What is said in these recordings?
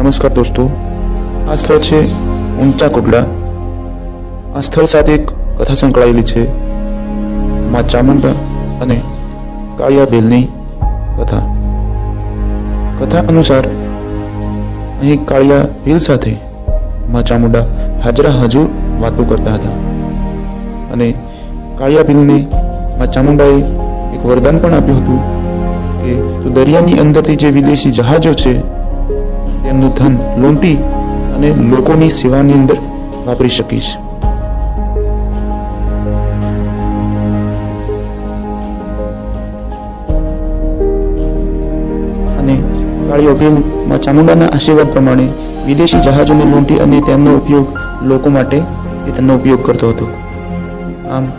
નમસ્કાર દોસ્તો, આ સ્થળ છે ઊંચા કોટડા। આ સ્થળ સાથે એક કથા સંકળાયેલી છે, માં ચામુંડા અને કાળિયા ભીલની કથા। કથા અનુસાર અહીં કાળિયા ભીલ સાથે માં ચામુંડા હાજરા હજુર વાતો કરતા હતા અને કાળિયા ભીલને માં ચામુંડાએ એક વરદાન પણ આપ્યું હતું કે તું દરિયાની અંદરથી જે વિદેશી જહાજો છે તેમનું ધન લૂંટી અને લોકોની સેવાની અંદર વાપરી શકીશ। અને કાળિયો ભીલ માં ચામુંડાના આશીર્વાદ પ્રમાણે વિદેશી જહાજોને લૂંટી અને તેમનો ઉપયોગ લોકો માટે તેનો ઉપયોગ કરતો હતો। આમ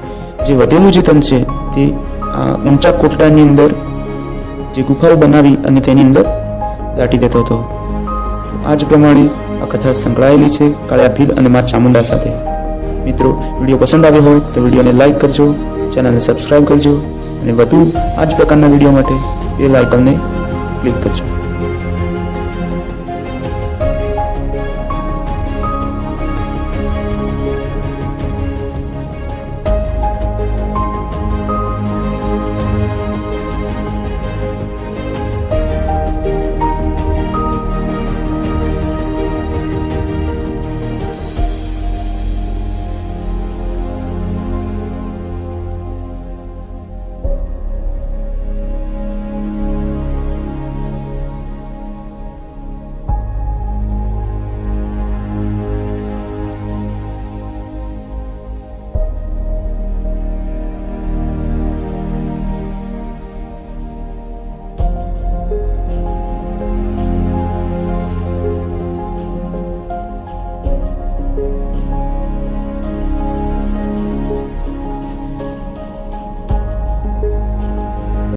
જે વધેલું જે ધન છે તે આ ઊંચા કોટડાની અંદર જે ગુફાઓ બનાવી અને તેની અંદર દાટી દેતો હતો। આ જ પ્રમાણે આ કથા સંકળાયેલી છે કાળિયા ભીલ અને માં ચામુંડા સાથે। મિત્રો, વિડીયો પસંદ આવ્યો હોય તો વિડીયોને લાઇક કરજો, ચેનલને સબસ્ક્રાઇબ કરજો અને વધુ આ જ પ્રકારના વિડીયો માટે બેલ આઇકનને ક્લિક કરજો।